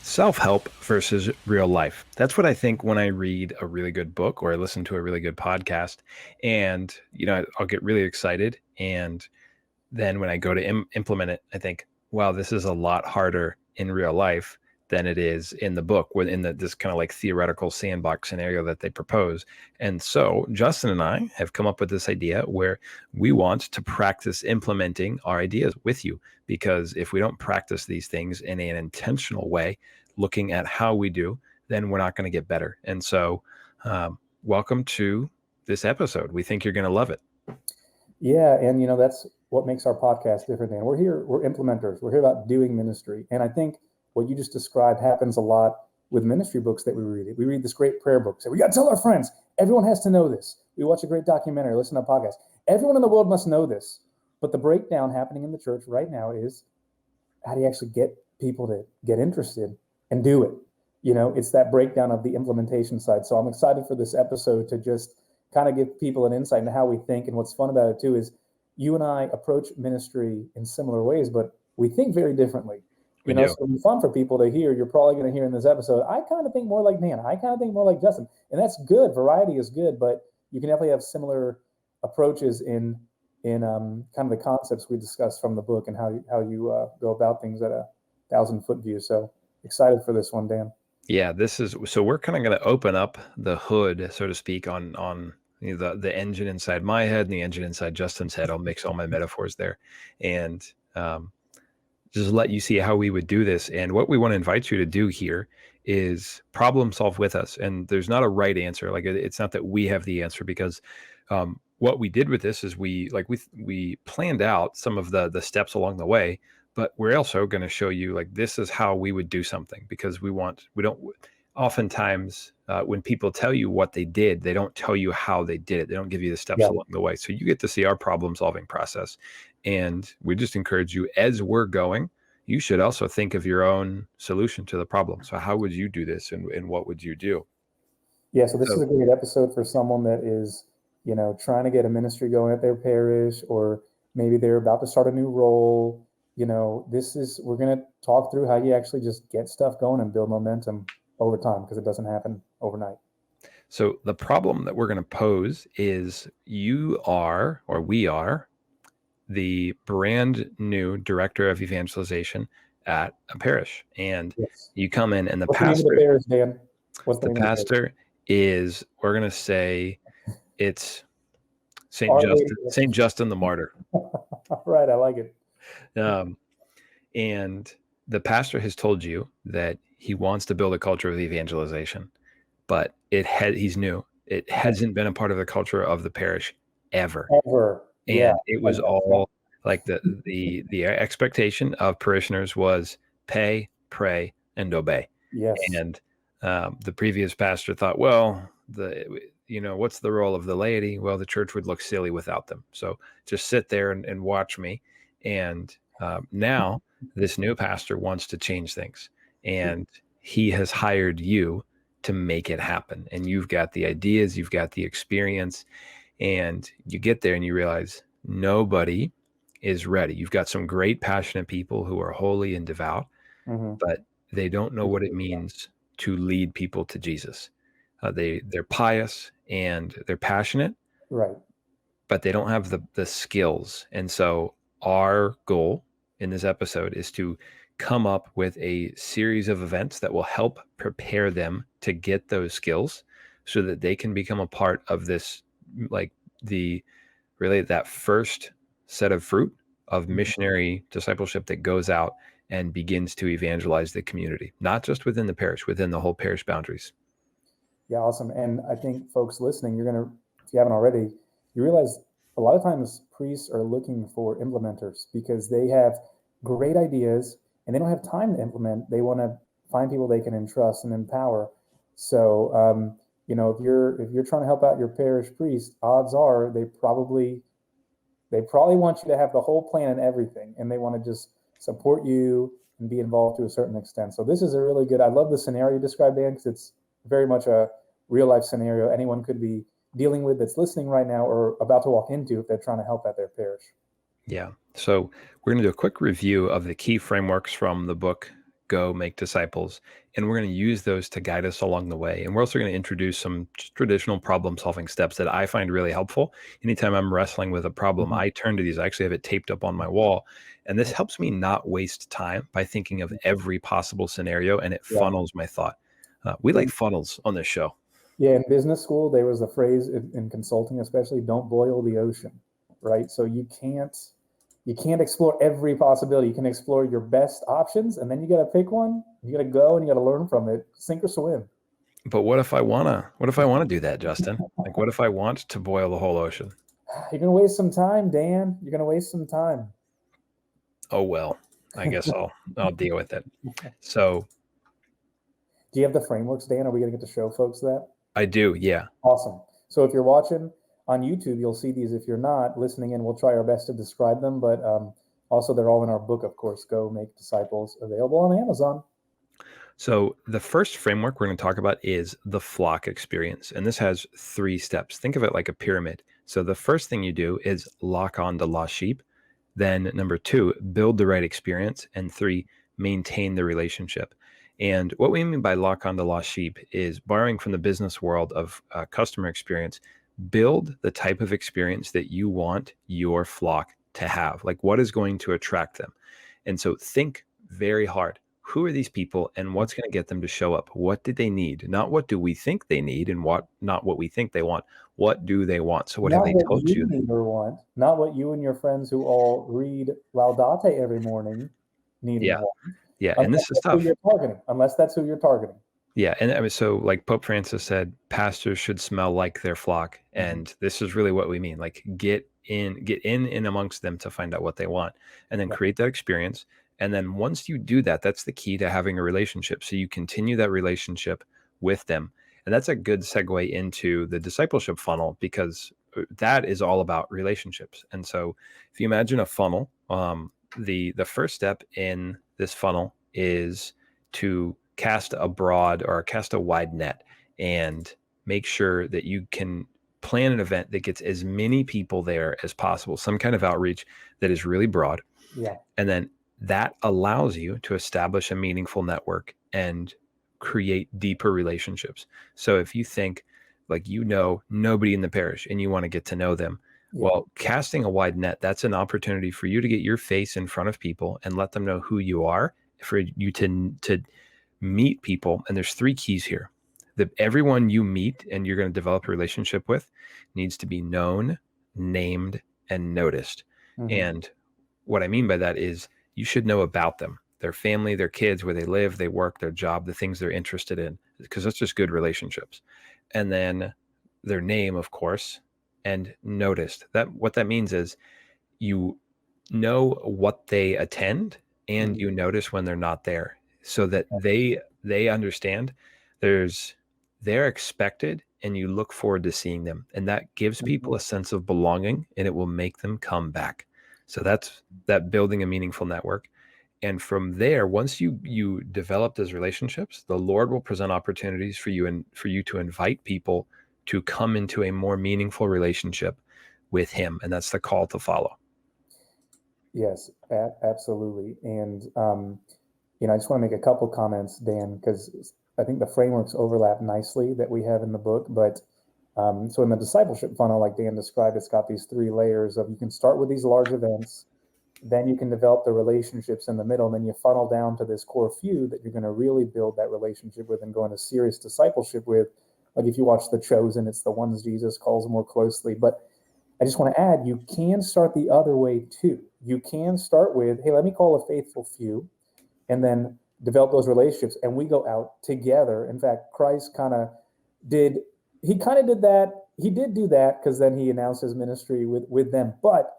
Self-help versus real life. That's what I think when I read a really good book or I listen to a really good podcast. And, I'll get really excited. And then when I go to implement it, I think, wow, this is a lot harder in real life than it is in the book, within this kind of like theoretical sandbox scenario that they propose. And so Justin and I have come up with this idea where we want to practice implementing our ideas with you, because if we don't practice these things in an intentional way, looking at how we do, then we're not going to get better. And so welcome to this episode. We think you're going to love it. Yeah, and that's what makes our podcast different, Dan. We're implementers. We're here about doing ministry. And I think what you just described happens a lot with ministry books that we read. We read this great prayer book. Say, we got to tell our friends. Everyone has to know this. We watch a great documentary, listen to a podcast. Everyone in the world must know this. But the breakdown happening in the church right now is, how do you actually get people to get interested and do it? It's that breakdown of the implementation side. So I'm excited for this episode to just kind of give people an insight into how we think. And what's fun about it too is you and I approach ministry in similar ways, but we think very differently. So it'll be fun for people to hear. You're probably going to hear in this episode, I kind of think more like Dan. I kind of think more like Justin. And that's good. Variety is good, but you can definitely have similar approaches in kind of the concepts we discussed from the book and how you go about things at 1,000-foot view. So excited for this one, Dan. Yeah, so we're kind of going to open up the hood, so to speak, on the engine inside my head and the engine inside Justin's head. I'll mix all my metaphors there, and just let you see how we would do this. And what we want to invite you to do here is problem solve with us. And there's not a right answer. Like, it's not that we have the answer, because what we did with this is we planned out some of the steps along the way. But we're also going to show you, like, this is how we would do something, because oftentimes when people tell you what they did, they don't tell you how they did it. They don't give you the steps along the way. So you get to see our problem solving process. And we just encourage you, as we're going, you should also think of your own solution to the problem. So how would you do this, and what would you do? Yeah. So this is a great episode for someone that is, trying to get a ministry going at their parish, or maybe they're about to start a new role. We're going to talk through how you actually just get stuff going and build momentum over time, because it doesn't happen overnight. So the problem that we're going to pose is, we are the brand new director of evangelization at a parish. And you come in, and the pastor, the parish, Dan? What's the pastor is, we're going to say it's St. Justin the Martyr. All right. I like it. And the pastor has told you that he wants to build a culture of evangelization, but he's new. It hasn't been a part of the culture of the parish ever. And it was all like the expectation of parishioners was pay, pray, and obey. Yes. And the previous pastor thought, well, what's the role of the laity? Well, the church would look silly without them. So just sit there and watch me. And now this new pastor wants to change things, and he has hired you to make it happen. And you've got the ideas, you've got the experience, and you get there and you realize nobody is ready. You've got some great, passionate people who are holy and devout, but they don't know what it means to lead people to Jesus. They're pious and they're passionate, right? But they don't have the skills. And so our goal in this episode is to come up with a series of events that will help prepare them to get those skills, so that they can become a part of this, like that first set of fruit of missionary discipleship that goes out and begins to evangelize the community, not just within the parish, within the whole parish boundaries. Yeah, awesome. And I think folks listening, if you haven't already, you realize a lot of times priests are looking for implementers, because they have great ideas and they don't have time to implement. They want to find people they can entrust and empower. So, if you're trying to help out your parish priest, odds are they probably want you to have the whole plan and everything, and they want to just support you and be involved to a certain extent. So this is a really good, I love the scenario you described, Dan, because it's very much a real life scenario anyone could be dealing with that's listening right now, or about to walk into if they're trying to help at their parish. Yeah. So we're going to do a quick review of the key frameworks from the book go make disciples. And we're going to use those to guide us along the way. And we're also going to introduce some just traditional problem solving steps that I find really helpful. Anytime I'm wrestling with a problem, I turn to these. I actually have it taped up on my wall. And this helps me not waste time by thinking of every possible scenario, and it Yeah. funnels my thought. We like funnels on this show. Yeah, in business school, there was a phrase in consulting, especially, don't boil the ocean, right? So you can't explore every possibility. You can explore your best options, and then you got to pick one. You got to go and you got to learn from it, sink or swim. But what if I wanna do that, Justin? Like, what if I want to boil the whole ocean? You're gonna waste some time, Dan. You're gonna waste some time. Oh well, I guess I'll deal with it. So Do you have the frameworks, Dan? Are we gonna get to show folks that? I do, yeah. Awesome. So if you're watching on YouTube, you'll see these. If you're not listening in, we'll try our best to describe them. But also, they're all in our book, of course, Go Make Disciples, available on Amazon. So the first framework we're going to talk about is the flock experience. And this has 3 steps. Think of it like a pyramid. So the first thing you do is lock on to lost sheep. Then number 2, build the right experience. And 3, maintain the relationship. And what we mean by lock on to lost sheep is borrowing from the business world of customer experience, build the type of experience that you want your flock to have. Like, what is going to attract them? And so think very hard. Who are these people and what's going to get them to show up? What do they need? Not what do we think they need, and not what we think they want. What do they want? So what have Not they what told you you? need or want, not what you and your friends who all read Laudate every morning need and Yeah. want. Yeah. And Unless this is that's who tough. you're targeting. Unless that's who you're targeting. Yeah. And I mean, so like Pope Francis said, pastors should smell like their flock. And this is really what we mean. Like, get in amongst them to find out what they want, and then Yeah. create that experience. And then once you do that, that's the key to having a relationship. So you continue that relationship with them. And that's a good segue into the discipleship funnel, because that is all about relationships. And so if you imagine a funnel, the first step in this funnel is to cast a broad or cast a wide net and make sure that you can plan an event that gets as many people there as possible, some kind of outreach that is really broad. Yeah. And then that allows you to establish a meaningful network and create deeper relationships. So if you think, like, nobody in the parish and you want to get to know them, Yeah. well, casting a wide net, that's an opportunity for you to get your face in front of people and let them know who you are, for you to meet people. And there's 3 keys here. That everyone you meet and you're going to develop a relationship with needs to be known, named, and noticed. And what I mean by that is you should know about them, their family, their kids, where they live, they work, their job, the things they're interested in, because that's just good relationships. And then their name, of course, and noticed. That what that means is you know what they attend, and you notice when they're not there, so that they understand they're expected, and you look forward to seeing them. And that gives people a sense of belonging, and it will make them come back. So that's that, building a meaningful network. And from there, once you develop those relationships, the Lord will present opportunities for you, and for you to invite people to come into a more meaningful relationship with him. And that's the call to follow. Yes, absolutely. And I just want to make a couple comments, Dan, because I think the frameworks overlap nicely that we have in the book. But so in the discipleship funnel, like Dan described, it's got these 3 layers of, you can start with these large events, then you can develop the relationships in the middle, and then you funnel down to this core few that you're going to really build that relationship with and go into serious discipleship with. Like if you watch The Chosen, it's the ones Jesus calls more closely. But I just want to add, you can start the other way too. You can start with, hey, let me call a faithful few, and then develop those relationships, and we go out together. In fact, Christ did that. He did do that, because then he announced his ministry with them. But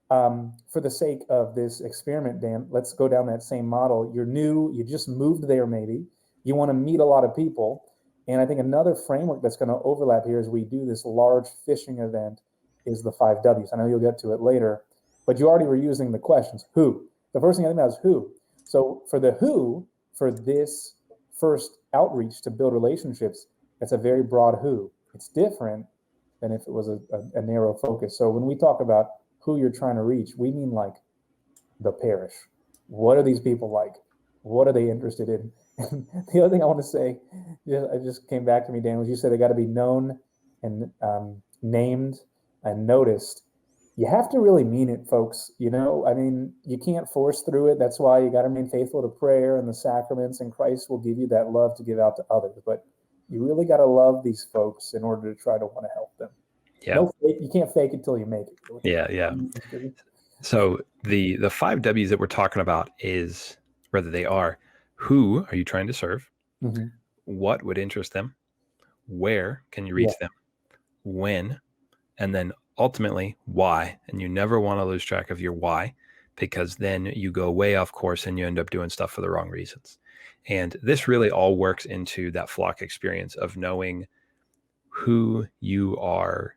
for the sake of this experiment, Dan, let's go down that same model. You're new, you just moved there, maybe you want to meet a lot of people. And I think another framework that's going to overlap here as we do this large fishing event is the 5 W's. I know you'll get to it later, but you already were using the questions. Who? The first thing I think about is who. So for the who, for this first outreach to build relationships, it's a very broad who. It's different than if it was a narrow focus. So when we talk about who you're trying to reach, we mean like the parish. What are these people like? What are they interested in? And the other thing I want to say, it just came back to me, Dan, was you said they got to be known and named and noticed. You have to really mean it, folks. I mean, you can't force through it. That's why you got to remain faithful to prayer and the sacraments, and Christ will give you that love to give out to others. But you really got to love these folks in order to try to want to help them. Yeah. No fake, you can't fake it till you make it. Really. Yeah. So the 5 W's that we're talking about is whether they are, who are you trying to serve? Mm-hmm. What would interest them? Where can you reach them? When? And then ultimately, why? And you never want to lose track of your why, because then you go way off course and you end up doing stuff for the wrong reasons. And this really all works into that flock experience of knowing who you are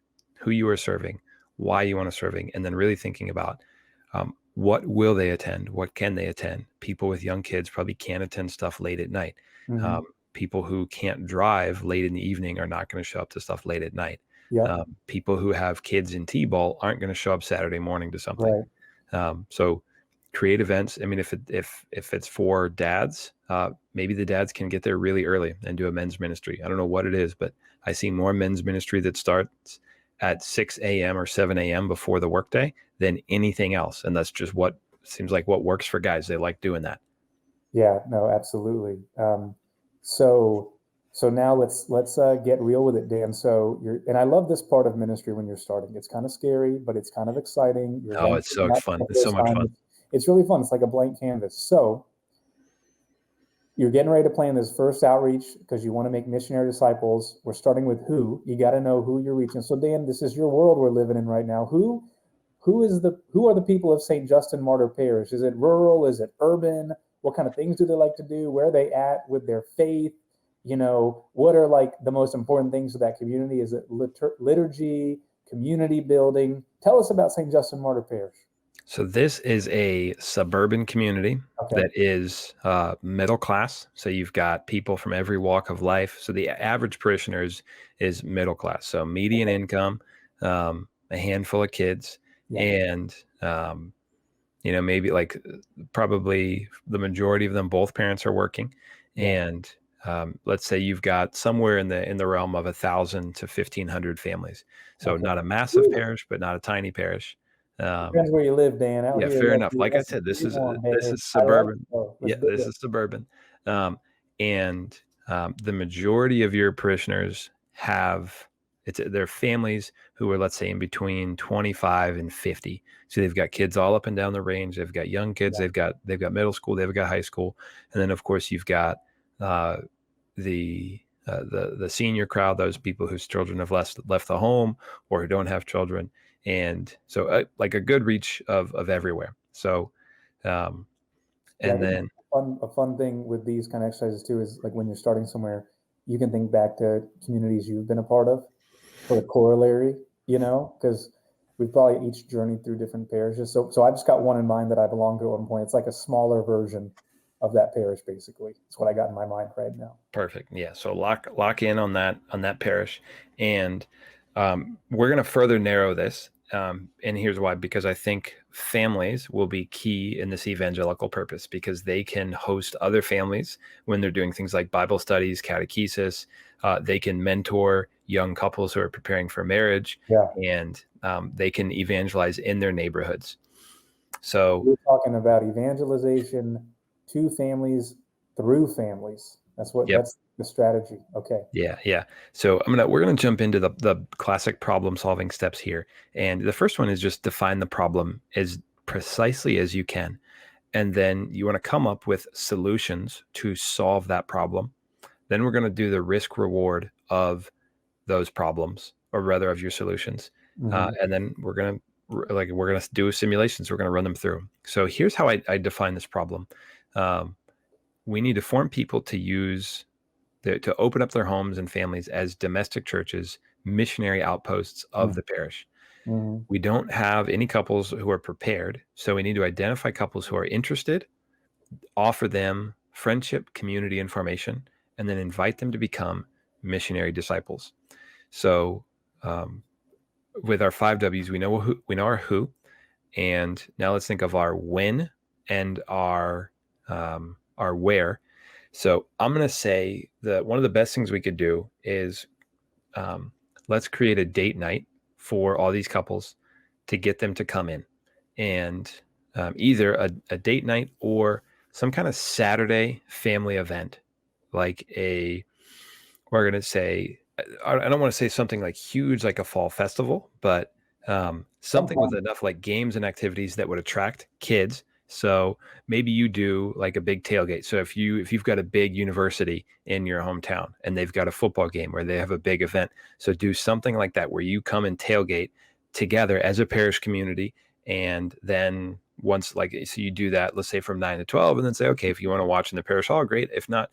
serving, why you want to serving, and then really thinking about what will they attend? What can they attend? People with young kids probably can't attend stuff late at night. Mm-hmm. People who can't drive late in the evening are not going to show up to stuff late at night. Yeah. People who have kids in T-ball aren't going to show up Saturday morning to something. Right. So create events. I mean, if it's for dads, maybe the dads can get there really early and do a men's ministry. I don't know what it is, but I see more men's ministry that starts at 6 a.m. or 7 a.m. before the workday than anything else. And that's just what seems like what works for guys. They like doing that. Yeah, no, absolutely. So now let's get real with it, Dan. And I love this part of ministry when you're starting. It's kind of scary, but it's kind of exciting. Oh, it's so fun. It's so much fun. It's really fun. It's like a blank canvas. So you're getting ready to plan this first outreach because you want to make missionary disciples. We're starting with who. You got to know who you're reaching. So Dan, this is your world we're living in right now. Who are the people of St. Justin Martyr Parish? Is it rural? Is it urban? What kind of things do they like to do? Where are they at with their faith? What are like the most important things to that community? Is it liturgy, community building? Tell us about St. Justin Martyr Parish. So this is a suburban community that is middle class. So you've got people from every walk of life. So the average parishioner is middle class. So median income, a handful of kids, and maybe like probably the majority of them, both parents are working, and let's say you've got somewhere in the realm of 1,000 to 1,500 families. So not a massive parish, but not a tiny parish. Depends where you live, Dan. Out here, fair enough. Like I said, this is suburban. This is suburban. And the majority of your parishioners have their families who are, let's say, in between 25 and 50. So they've got kids all up and down the range. They've got young kids. They've got middle school. They've got high school, and then of course you've got the senior crowd, those people whose children have left the home or who don't have children. And so like a good reach of everywhere. So, and then a fun thing with these kind of exercises too is like when you're starting somewhere, you can think back to communities you've been a part of for the corollary, because we've probably each journeyed through different parishes. So I've just got one in mind that I belong to at one point. It's like a smaller version of that parish, basically. It's what I got in my mind right now. Perfect. Yeah. So lock in on that parish, and we're going to further narrow this. And here's why: because I think families will be key in this evangelical purpose, because they can host other families when they're doing things like Bible studies, catechesis. They can mentor young couples who are preparing for marriage, and they can evangelize in their neighborhoods. So we're talking about evangelization to families through families. That's the strategy. Okay. Yeah. So we're gonna jump into the classic problem solving steps here. And the first one is just define the problem as precisely as you can. And then you want to come up with solutions to solve that problem. Then we're going to do the risk reward of those problems, or rather of your solutions. And then we're going to do simulations. We're going to run them through. So here's how I define this problem. We need to form people to open up their homes and families as domestic churches, missionary outposts of the parish. We don't have any couples who are prepared, so we need to identify couples who are interested, offer them friendship, community, and formation, and then invite them to become missionary disciples. So with our 5 W's, we know our who, and now let's think of our when and our are where. So I'm going to say that one of the best things we could do is let's create a date night for all these couples to get them to come in, and either a date night or some kind of Saturday family event, like we're going to say, I don't want to say something like huge, like a fall festival, but something with enough like games and activities that would attract kids. So maybe you do like a big tailgate. So if you've got a big university in your hometown and they've got a football game where they have a big event, so do something like that where you come and tailgate together as a parish community. And then once, like, so you do that, let's say from 9 to 12, and then say, okay, if you want to watch in the parish hall, great. If not,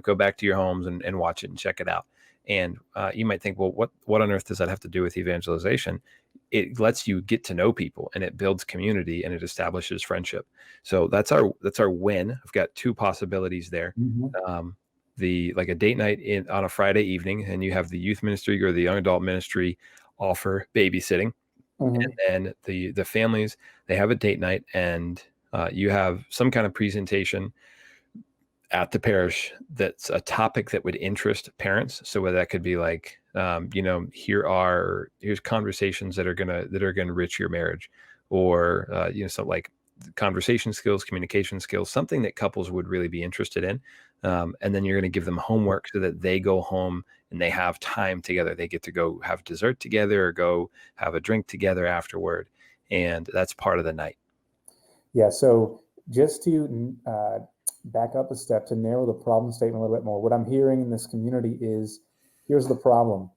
go back to your homes and watch it and check it out. And you might think, well, what on earth does that have to do with evangelization? It lets you get to know people, and it builds community, and it establishes friendship. So that's our win. I've got two possibilities there. Mm-hmm. Like a date night on a Friday evening, and you have the youth ministry or the young adult ministry offer babysitting. Mm-hmm. And then the families, they have a date night, and you have some kind of presentation at the parish that's a topic that would interest parents. So whether that could be like, here's conversations that are gonna enrich your marriage, or something like conversation skills, communication skills, something that couples would really be interested in. And then you're going to give them homework so that they go home and they have time together. They get to go have dessert together or go have a drink together afterward. And that's part of the night. Yeah. So just to back up a step to narrow the problem statement a little bit more, what I'm hearing in this community is, here's the problem.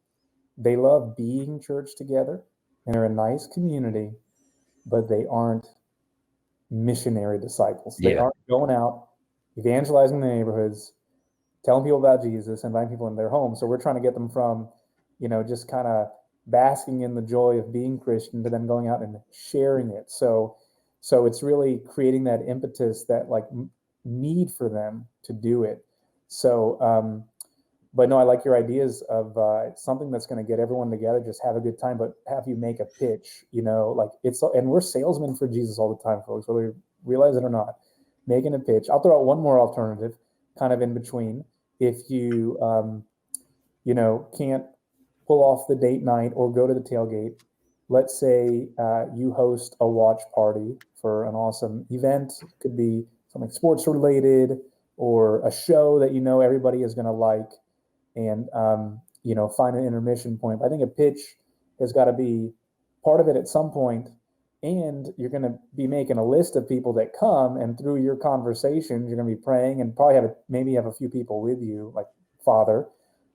They love being church together and are a nice community, but they aren't missionary disciples. They aren't going out evangelizing the neighborhoods, telling people about Jesus, inviting people in their home. So we're trying to get them from, just kind of basking in the joy of being Christian to then going out and sharing it. So it's really creating that impetus, that like need for them to do it. So, but no, I like your ideas of something that's going to get everyone together, just have a good time, but have you make a pitch, and we're salesmen for Jesus all the time, folks, whether you realize it or not, making a pitch. I'll throw out one more alternative kind of in between. If you, can't pull off the date night or go to the tailgate, let's say you host a watch party for an awesome event. It could be something sports related or a show that everybody is going to like, and find an intermission point. But I think a pitch has got to be part of it at some point, and you're going to be making a list of people that come, and through your conversations you're going to be praying, and probably have a few people with you, like Father,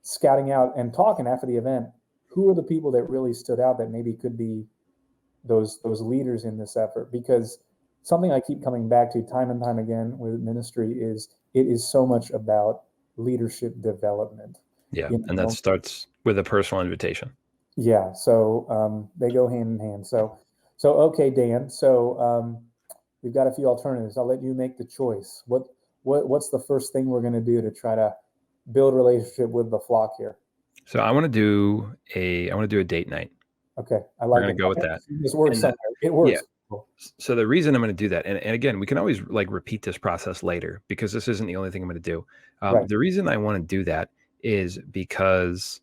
scouting out and talking after the event. Who are the people that really stood out that maybe could be those leaders in this effort? Because something I keep coming back to time and time again with ministry is it is so much about leadership development. Yeah. And that starts with a personal invitation. Yeah. So they go hand in hand. So okay, Dan. So we've got a few alternatives. I'll let you make the choice. What's the first thing we're going to do to try to build a relationship with the flock here? So I want to do a date night. Okay. I like We're going to go with that. This works somewhere. It works. Yeah. So the reason I'm going to do that, and again, we can always like repeat this process later, because this isn't the only thing I'm going to do. Right. The reason I want to do that is because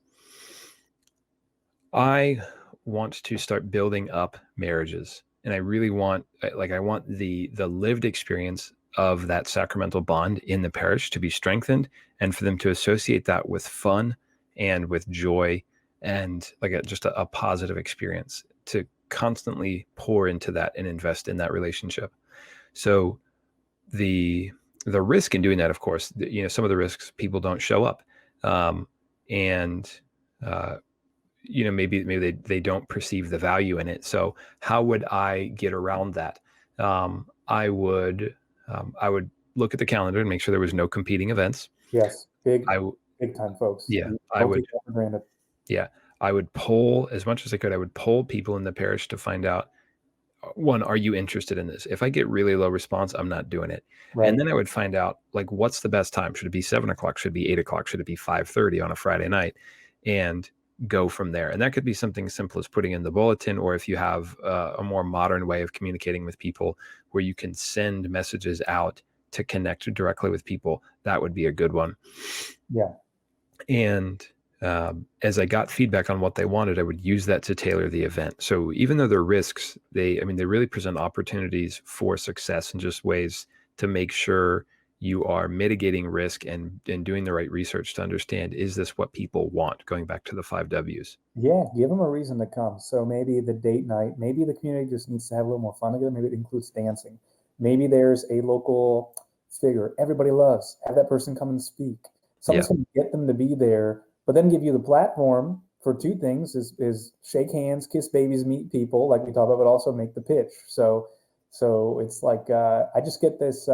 I want to start building up marriages, and I really want, I want the lived experience of that sacramental bond in the parish to be strengthened, and for them to associate that with fun and with joy, and like just a positive experience, to constantly pour into that and invest in that relationship. So the risk in doing that, of course, some of the risks, people don't show up, and maybe they don't perceive the value in it. So how would I get around that? I would look at the calendar and make sure there was no competing events. Yes, big time, folks. Yeah, I would poll as much as I could. I would poll people in the parish to find out, one, are you interested in this? If I get really low response, I'm not doing it. Right. And then I would find out, like, what's the best time? Should it be 7:00? Should it be 8:00? Should it be 5:30 on a Friday night? And go from there. And that could be something simple as putting in the bulletin, or if you have a more modern way of communicating with people where you can send messages out to connect directly with people, that would be a good one. Yeah. And as I got feedback on what they wanted, I would use that to tailor the event. So even though they're risks, they really present opportunities for success and just ways to make sure you are mitigating risk and doing the right research to understand, is this what people want? Going back to the 5 Ws. Yeah, give them a reason to come. So maybe the date night, maybe the community just needs to have a little more fun together. Maybe it includes dancing. Maybe there's a local figure everybody loves. Have that person come and speak. Something's going to get them to be there, but then give you the platform for two things: is shake hands, kiss babies, meet people, like we talked about, but also make the pitch. So it's like I just get this.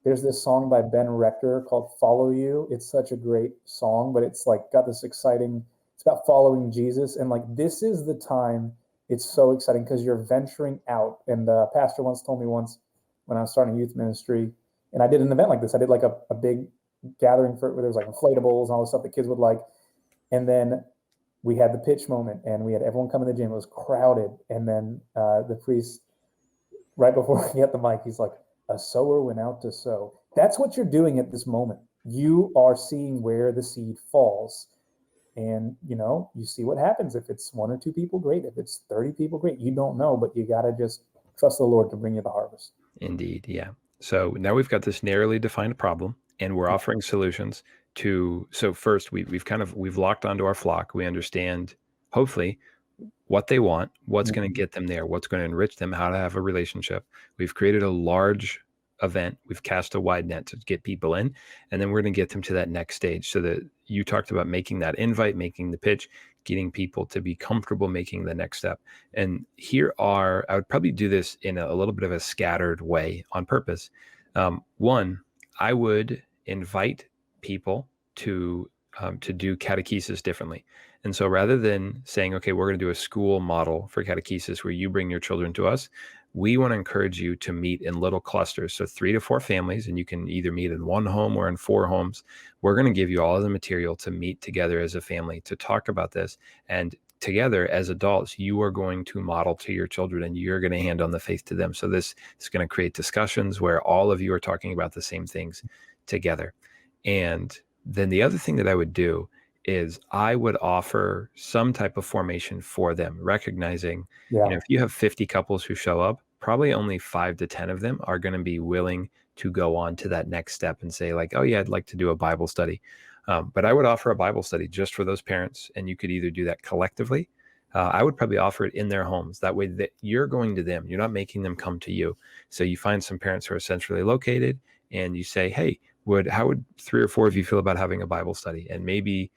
There's this song by Ben Rector called "Follow You." It's such a great song, but it's like got this exciting. It's about following Jesus, and like this is the time. It's so exciting because you're venturing out. And pastor once told me once when I was starting youth ministry, and I did an event like this. I did like a big gathering for where there was like inflatables and all the stuff that kids would like. And then we had the pitch moment, and we had everyone come in the gym. It was crowded, and then the priest, right before he got the mic, he's like, "A sower went out to sow." That's what you're doing at this moment. You are seeing where the seed falls. And, you see what happens. If it's 1 or 2 people, great. If it's 30 people, great. You don't know, but you got to just trust the Lord to bring you the harvest. Indeed. Yeah. So now we've got this narrowly defined problem, and we're offering solutions so first we've locked onto our flock. We understand, hopefully, what they want, what's going to get them there, what's going to enrich them, how to have a relationship. We've created a large event. We've cast a wide net to get people in, and then we're going to get them to that next stage. So that you talked about making that invite, making the pitch, getting people to be comfortable making the next step. And I would probably do this in a little bit of a scattered way on purpose. One, I would invite people to do catechesis differently. And so rather than saying, okay, we're going to do a school model for catechesis where you bring your children to us, we want to encourage you to meet in little clusters. So 3 to 4 families, and you can either meet in 1 home or in 4 homes. We're going to give you all of the material to meet together as a family to talk about this. And together as adults, you are going to model to your children, and you're going to hand on the faith to them. So this is going to create discussions where all of you are talking about the same things together. And then the other thing that I would do is I would offer some type of formation for them, recognizing, if you have 50 couples who show up, probably only 5 to 10 of them are going to be willing to go on to that next step and say like, oh yeah, I'd like to do a Bible study. But I would offer a Bible study just for those parents, and you could either do that collectively. I would probably offer it in their homes. That way that you're going to them. You're not making them come to you. So you find some parents who are centrally located, and you say, hey, how would 3 or 4 of you feel about having a Bible study? And maybe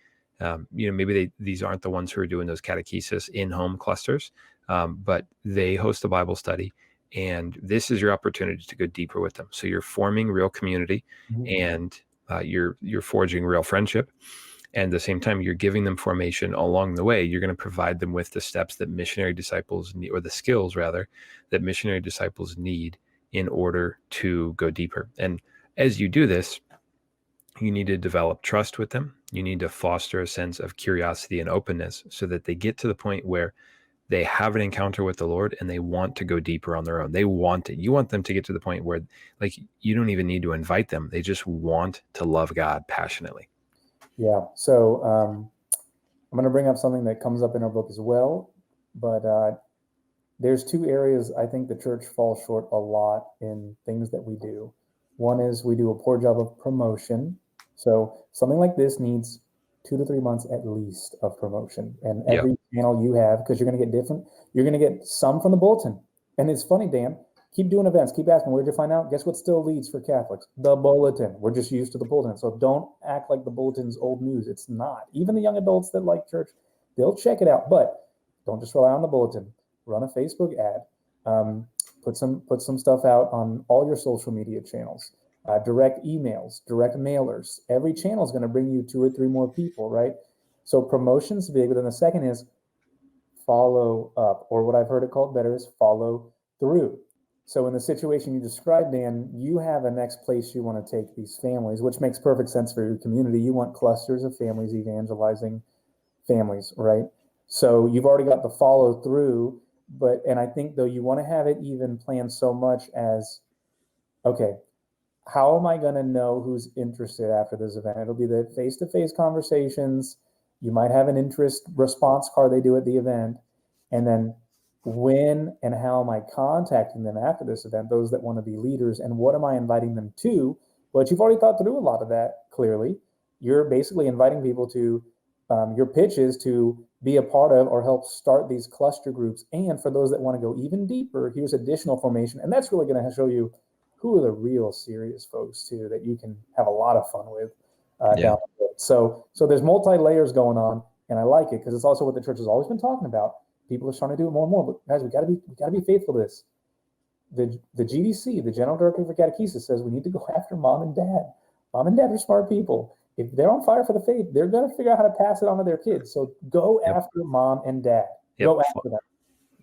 these aren't the ones who are doing those catechesis in-home clusters, but they host a Bible study, and this is your opportunity to go deeper with them. So you're forming real community, and you're forging real friendship. And at the same time, you're giving them formation along the way. You're going to provide them with the steps that missionary disciples need, or the skills rather, that missionary disciples need in order to go deeper. And as you do this, you need to develop trust with them. You need to foster a sense of curiosity and openness so that they get to the point where they have an encounter with the Lord and they want to go deeper on their own. They want it. You want them to get to the point where like you don't even need to invite them. They just want to love God passionately. Yeah. So I'm going to bring up something that comes up in our book as well, but there's 2 areas I think the church falls short a lot in things that we do. One is we do a poor job of promotion. So something like this needs 2 to 3 months at least of promotion. And every channel you have, because you're going to get different, you're going to get some from the bulletin. And it's funny, Dan, keep doing events, keep asking, where'd you find out? Guess what still leads for Catholics? The bulletin. We're just used to the bulletin. So don't act like the bulletin's old news. It's not. Even the young adults that like church, they'll check it out. But don't just rely on the bulletin. Run a Facebook ad. Put some stuff out on all your social media channels, direct emails, direct mailers. Every channel is going to bring you 2 or 3 more people, right? So promotion's big, but then the second is follow up, or what I've heard it called better is follow through. So in the situation you described, Dan, you have a next place you want to take these families, which makes perfect sense for your community. You want clusters of families evangelizing families, right? So you've already got the follow through. And I think though you want to have it even planned so much as, okay, how am I going to know who's interested after this event? It'll be the face-to-face conversations. You might have an interest response card they do at the event. And then when and how am I contacting them after this event, those that want to be leaders, and what am I inviting them to? But you've already thought through a lot of that, clearly. You're basically inviting people to your pitch is to be a part of or help start these cluster groups. And for those that want to go even deeper, here's additional formation. And that's really going to show you who are the real serious folks too that you can have a lot of fun with down the road. So there's multi-layers going on, and I like it because it's also what the church has always been talking about. People are starting to do it more and more. But guys, we got to be faithful to this. The GDC, the General Director for Catechesis, says we need to go after mom and dad. Mom and dad are smart people. If they're on fire for the faith, they're going to figure out how to pass it on to their kids. So go after mom and dad. Go after them.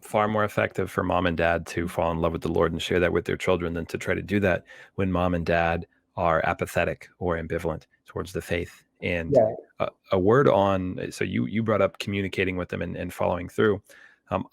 Far more effective for mom and dad to fall in love with the Lord and share that with their children than to try to do that when mom and dad are apathetic or ambivalent towards the faith. And a word on, so you brought up communicating with them and following through.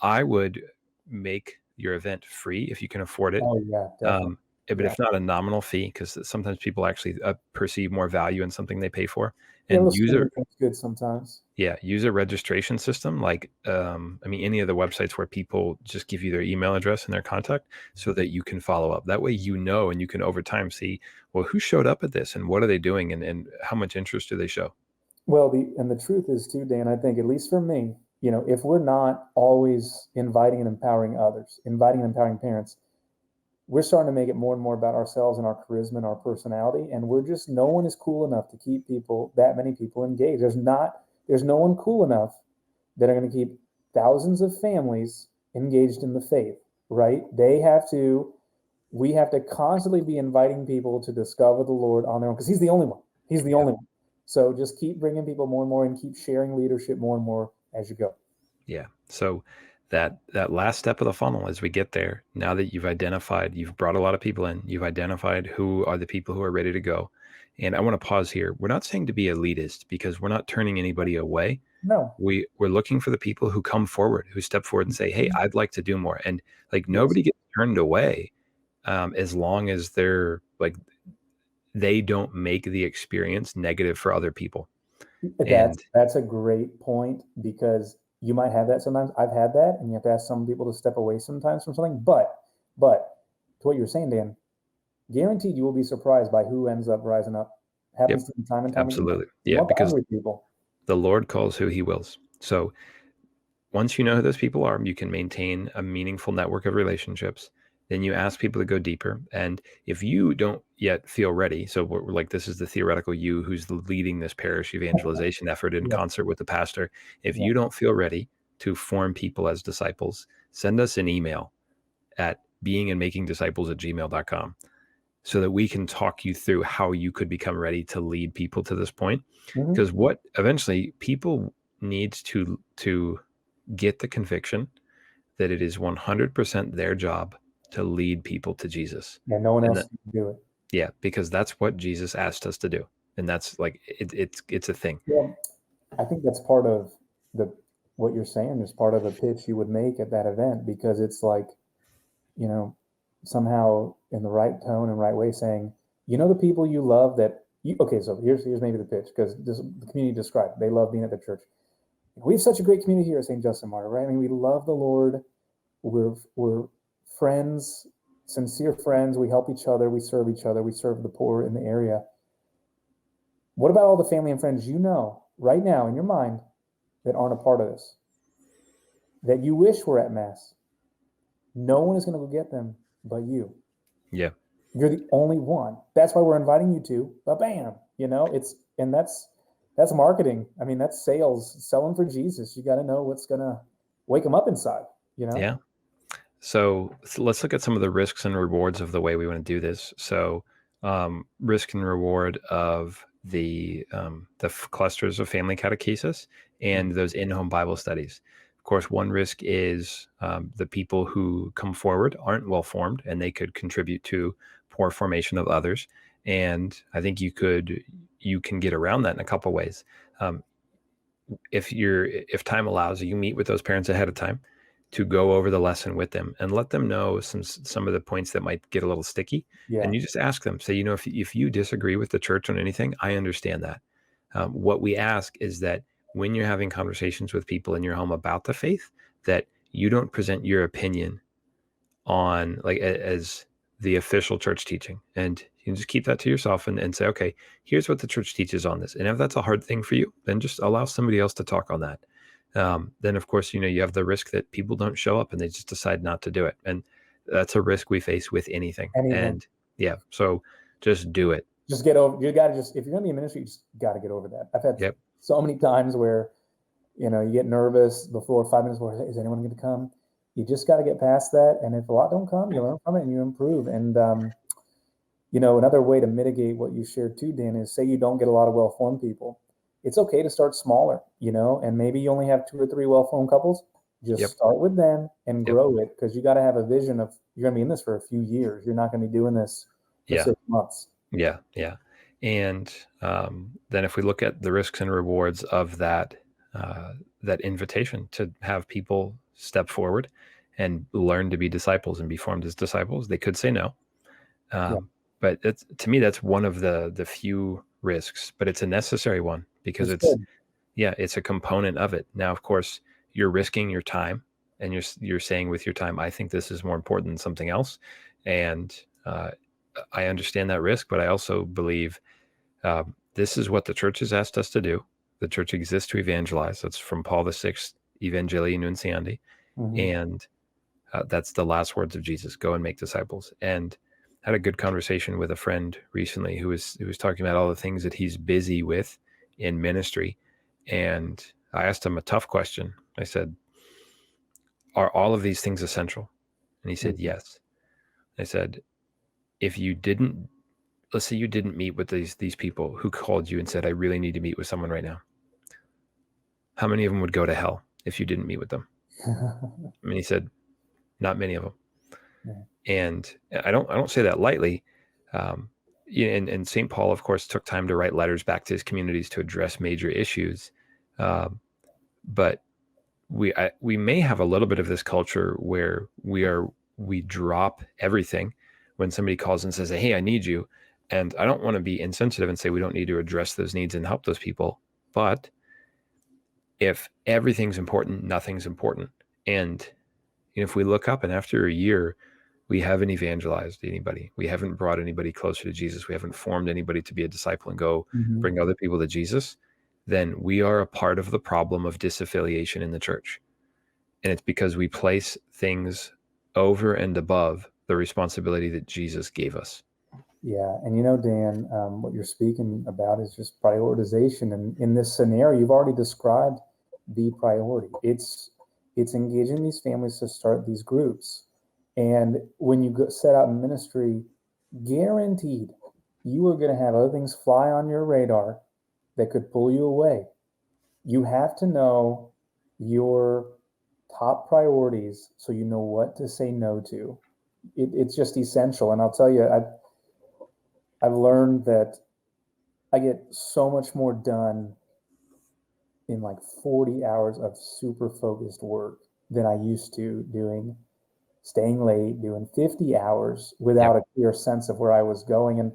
I would make your event free if you can afford it. Oh, yeah, definitely. But if not, a nominal fee, because sometimes people actually perceive more value in something they pay for. And user good sometimes. Yeah, use a registration system like any of the websites where people just give you their email address and their contact so that you can follow up. That way and you can over time see, well, who showed up at this and what are they doing and how much interest do they show? Well, the truth is too, Dan, I think, at least for me, if we're not always inviting and empowering others, inviting and empowering parents, we're starting to make it more and more about ourselves and our charisma and our personality. And no one is cool enough to keep that many people engaged. There's no one cool enough that are going to keep thousands of families engaged in the faith, right? We have to constantly be inviting people to discover the Lord on their own because he's the only one. He's the only one. So just keep bringing people more and more and keep sharing leadership more and more as you go. Yeah. So that last step of the funnel as we get there, now that you've brought a lot of people in, you've identified who are the people who are ready to go. And I want to pause here. We're not saying to be elitist because we're not turning anybody away. No. We're looking for the people who come forward, who step forward and say, hey, I'd like to do more. And nobody gets turned away as long as they don't make the experience negative for other people. That's a great point because you might have that sometimes. I've had that, and you have to ask some people to step away sometimes from something. But to what you were saying, Dan, guaranteed you will be surprised by who ends up rising up. Happens to me time and time Absolutely. again. Yeah, because people. The Lord calls who he wills. So once you know who those people are, you can maintain a meaningful network of relationships. Then you ask people to go deeper. And if you don't yet feel ready, so we're like, this is the theoretical you who's leading this parish evangelization effort in concert with the pastor. If you don't feel ready to form people as disciples, send us an email at beingandmakingdisciples@gmail.com so that we can talk you through how you could become ready to lead people to this point. Because what eventually people needs to get the conviction that it is 100% their job to lead people to Jesus. Yeah, no one else can do it. Yeah, because that's what Jesus asked us to do. And that's like, it's a thing. Yeah, I think that's part of what you're saying is part of the pitch you would make at that event, because it's like, somehow in the right tone and right way saying, the people you love okay, so here's maybe the pitch, because the community described, they love being at the church. We have such a great community here at St. Justin Martyr, right? I mean, we love the Lord. We're friends, sincere friends. We help each other. We serve each other. We serve the poor in the area. What about all the family and friends right now in your mind that aren't a part of this, that you wish were at Mass? No one is going to go get them but you. Yeah. You're the only one. That's why we're inviting you to, but bam, that's marketing. I mean, that's sales, selling for Jesus. You got to know what's going to wake them up inside, Yeah. So let's look at some of the risks and rewards of the way we want to do this. So risk and reward of the clusters of family catechesis and those in-home Bible studies. Of course, one risk is the people who come forward aren't well formed and they could contribute to poor formation of others. And I think you can get around that in a couple ways. If time allows, you meet with those parents ahead of time. to go over the lesson with them and let them know some of the points that might get a little sticky. Yeah. And you just ask them, say, if you disagree with the church on anything, I understand that. What we ask is that when you're having conversations with people in your home about the faith, that you don't present your opinion on as the official church teaching, and you can just keep that to yourself and say, okay, here's what the church teaches on this. And if that's a hard thing for you, then just allow somebody else to talk on that. Then of course, you have the risk that people don't show up and they just decide not to do it. And that's a risk we face with anything. Anything. And yeah, so just do it. Just get over, you got to just, if you're going to be in ministry, you just got to get over that. I've had Yep. so many times where, you get nervous before 5 minutes before, is anyone going to come? You just got to get past that. And if a lot don't come, you learn from it and you improve. And, another way to mitigate what you shared too, Dan, is say you don't get a lot of well-formed people. It's okay to start smaller, and maybe you only have 2 or 3 well-formed couples. Just start with them and grow it, because you got to have a vision of, you're going to be in this for a few years. You're not going to be doing this for 6 months. Yeah. And then if we look at the risks and rewards of that invitation to have people step forward and learn to be disciples and be formed as disciples, they could say no. But to me, that's one of the few risks, but it's a necessary one, because it's a component of it. Now, of course, you're risking your time, and you're saying with your time, I think this is more important than something else. And I understand that risk, but I also believe this is what the church has asked us to do. The church exists to evangelize. That's from Paul VI, Evangelii Nunciandi. Mm-hmm. And that's the last words of Jesus, go and make disciples. And I had a good conversation with a friend recently who was talking about all the things that he's busy with in ministry. And I asked him a tough question. I said, are all of these things essential? And he said, yes. I said, if you didn't, let's say you didn't meet with these people who called you and said, I really need to meet with someone right now. How many of them would go to hell if you didn't meet with them? I mean, he said, not many of them. Yeah. And I don't say that lightly. And St. Paul, of course, took time to write letters back to his communities to address major issues. But we may have a little bit of this culture where we drop everything when somebody calls and says, hey, I need you. And I don't want to be insensitive and say we don't need to address those needs and help those people. But if everything's important, nothing's important. And if we look up and after a year, we haven't evangelized anybody, we haven't brought anybody closer to Jesus, we haven't formed anybody to be a disciple and go bring other people to Jesus, then we are a part of the problem of disaffiliation in the church. And it's because we place things over and above the responsibility that Jesus gave us. Yeah. And Dan, what you're speaking about is just prioritization. And in this scenario, you've already described the priority. It's engaging these families to start these groups. And when you set out in ministry, guaranteed you are going to have other things fly on your radar that could pull you away. You have to know your top priorities so you know what to say no to. It's just essential. And I'll tell you, I've learned that I get so much more done in like 40 hours of super focused work than I used to doing, staying late, doing 50 hours without a clear sense of where I was going. And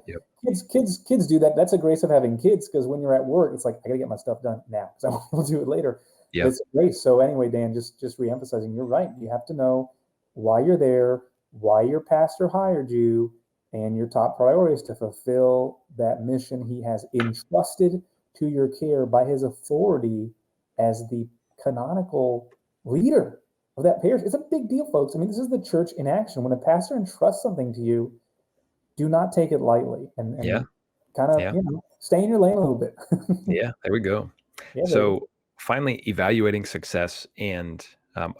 kids do that. That's a grace of having kids, because when you're at work, it's like, I gotta get my stuff done now because I will do it later. Yep. It's a grace. So anyway, Dan, just reemphasizing, you're right. You have to know why you're there, why your pastor hired you, and your top priorities to fulfill that mission he has entrusted to your care by his authority as the canonical leader of that parish. It's a big deal, folks. I mean, this is the church in action. When a pastor entrusts something to you, do not take it lightly, and kind of stay in your lane a little bit. Yeah, there we go. Yeah, so finally, evaluating success, and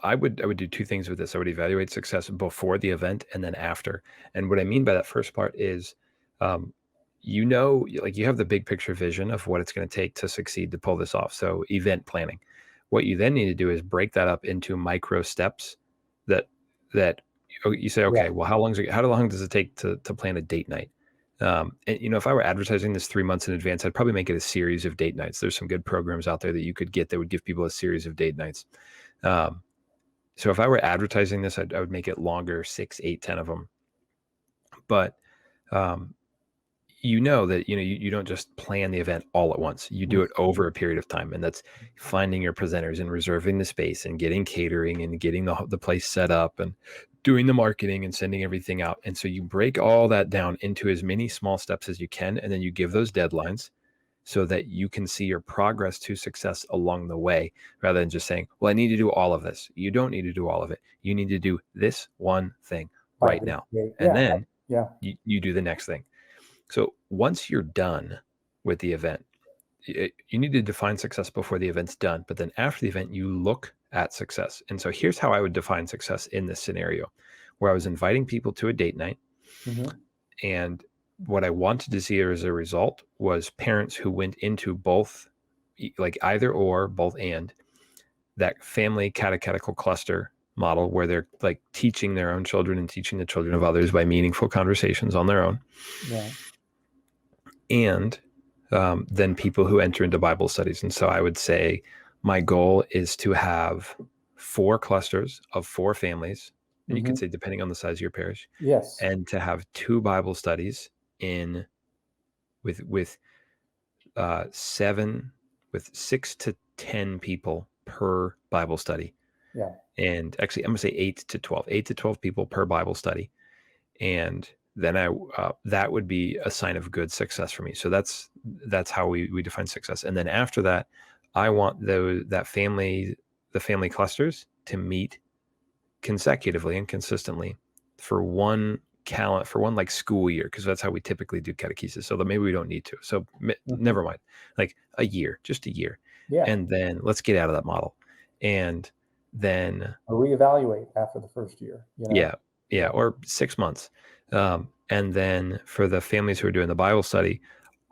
I would do 2 things with this. I would evaluate success before the event and then after. And what I mean by that first part is, you have the big picture vision of what it's going to take to succeed, to pull this off. So event planning. What you then need to do is break that up into micro steps that you say, okay, well, how long does it take to plan a date night? And if I were advertising this 3 months in advance, I'd probably make it a series of date nights. There's some good programs out there that you could get that would give people a series of date nights. So if I were advertising this, I would make it longer, 6, 8, 10 of them. But um, that you don't just plan the event all at once. You do it over a period of time, and that's finding your presenters and reserving the space and getting catering and getting the place set up and doing the marketing and sending everything out. And so you break all that down into as many small steps as you can, and then you give those deadlines so that you can see your progress to success along the way, rather than just saying, well, I need to do all of this. You don't need to do all of it. You need to do this one thing right now. And then you do the next thing. So once you're done with the event, you need to define success before the event's done. But then after the event, you look at success. And so here's how I would define success in this scenario, where I was inviting people to a date night. And what I wanted to see as a result was parents who went into both, like either or, both and, that family catechetical cluster model, where they're like teaching their own children and teaching the children of others by meaningful conversations on their own. And then people who enter into Bible studies. And so I would say my goal is to have 4 clusters of 4 families. And you could say, depending on the size of your parish. Yes. And to have 2 Bible studies with 6 to 10 people per Bible study. And actually, I'm going to say 8 to 12 people per Bible study. And then that would be a sign of good success for me. So that's how we define success. And then after that, I want the family clusters to meet consecutively and consistently for one like school year, because that's how we typically do catechesis. So that maybe we don't need to. So never mind, like just a year. And then let's get out of that model, and then reevaluate after the first year. Yeah, or 6 months. And then for the families who are doing the Bible study,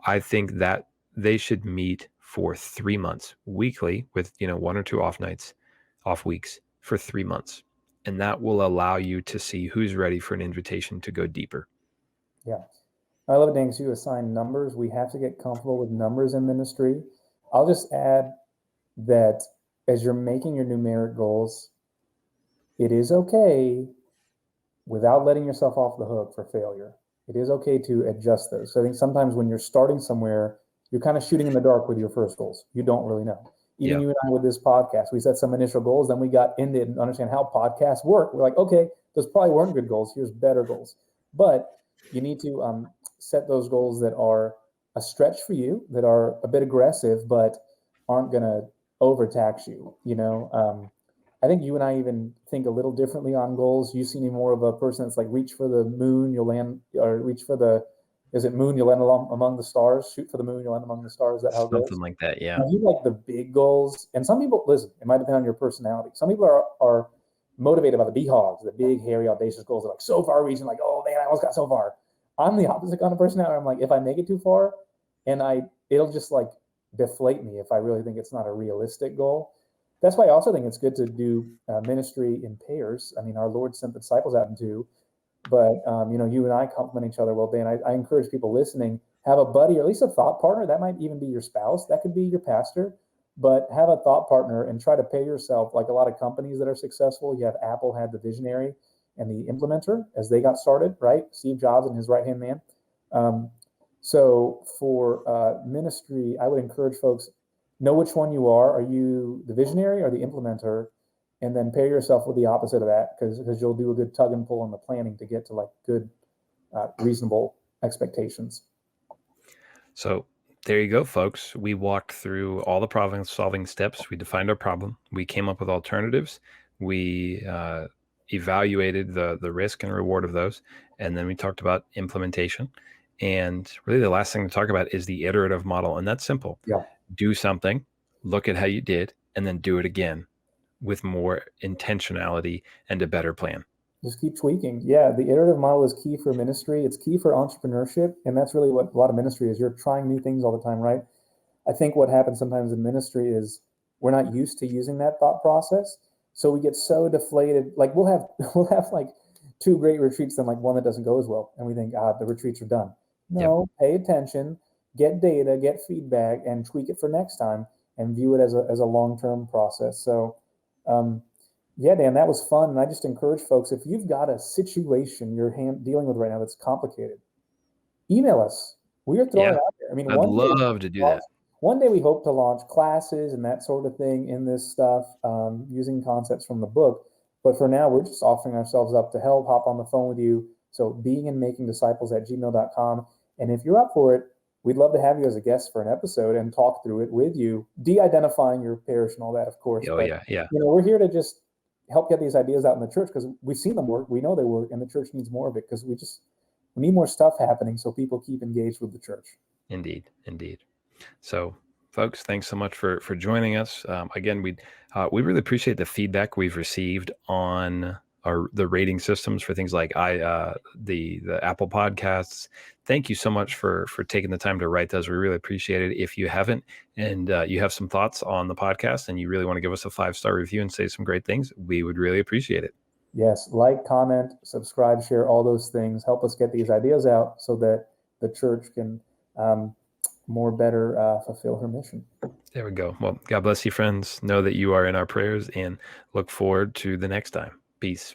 I think that they should meet for 3 months weekly with 1 or 2 off weeks for 3 months. And that will allow you to see who's ready for an invitation to go deeper. I love it, Dan, because you assign numbers. We have to get comfortable with numbers in ministry. I'll just add that as you're making your numeric goals, it is okay, without letting yourself off the hook for failure, it is okay to adjust those. So I think sometimes when you're starting somewhere, you're kind of shooting in the dark with your first goals. You don't really know. Even you and I with this podcast, we set some initial goals, then we got into it and understand how podcasts work. We're like, okay, those probably weren't good goals. Here's better goals. But you need to set those goals that are a stretch for you, that are a bit aggressive, but aren't going to overtax you. I think you and I even think a little differently on goals. You seem more of a person that's like, reach for the moon, you'll land, or reach for the, is it moon, you'll land among the stars, shoot for the moon, you'll land among the stars. Is that how it goes? Something like that, yeah. Now, you like the big goals, and some people, listen, it might depend on your personality. Some people are motivated by the BHOGs, the big, hairy, audacious goals, like so far reaching, like, oh man, I almost got so far. I'm the opposite kind of personality. I'm like, if I make it too far, and it'll just like deflate me if I really think it's not a realistic goal. That's why I also think it's good to do ministry in pairs. I mean, our Lord sent the disciples out in 2, but you and I complement each other well. Dan, I encourage people listening, have a buddy or at least a thought partner. That might even be your spouse. That could be your pastor, but have a thought partner and try to pair yourself. Like a lot of companies that are successful, you have Apple had the visionary and the implementer as they got started, right? Steve Jobs and his right-hand man. So for ministry, I would encourage folks, know which one you are. Are you the visionary or the implementer? And then pair yourself with the opposite of that, because you'll do a good tug and pull on the planning to get to like good, reasonable expectations. So there you go, folks. We walked through all the problem-solving steps. We defined our problem. We came up with alternatives. We evaluated the risk and reward of those. And then we talked about implementation. And really the last thing to talk about is the iterative model. And that's simple. Do something, look at how you did, and then do it again with more intentionality and a better plan. Just keep tweaking. Yeah, the iterative model is key for ministry. It's key for entrepreneurship. And that's really what a lot of ministry is. You're trying new things all the time, right? I think what happens sometimes in ministry is we're not used to using that thought process. So we get so deflated. Like we'll have like 2 great retreats, then like one that doesn't go as well. And we think, the retreats are done. No, pay attention, get data, get feedback, and tweak it for next time, and view it as a long-term process. So, Yeah, Dan, that was fun. And I just encourage folks, if you've got a situation you're dealing with right now that's complicated, email us. We are throwing Yeah, it out there. I mean, I'd love to do that. one day we hope to launch classes and that sort of thing in this stuff, using concepts from the book. But for now, we're just offering ourselves up to help, hop on the phone with you. So beingandmakingdisciples@gmail.com. And if you're up for it, we'd love to have you as a guest for an episode and talk through it with you, de-identifying your parish and all that, of course. Oh, But, yeah, yeah. we're here to just help get these ideas out in the church because we've seen them work. We know they work, and the church needs more of it because we need more stuff happening so people keep engaged with the church. Indeed, indeed. So, folks, thanks so much for joining us. Again, we really appreciate the feedback we've received on the rating systems for things like the Apple Podcasts. Thank you so much for taking the time to write those. We really appreciate it. If you haven't, and you have some thoughts on the podcast, and you really want to give us a 5-star review and say some great things, we would really appreciate it. Yes, like, comment, subscribe, share, all those things. Help us get these ideas out so that the church can better fulfill her mission. There we go. Well, God bless you, friends. Know that you are in our prayers and look forward to the next time. Peace.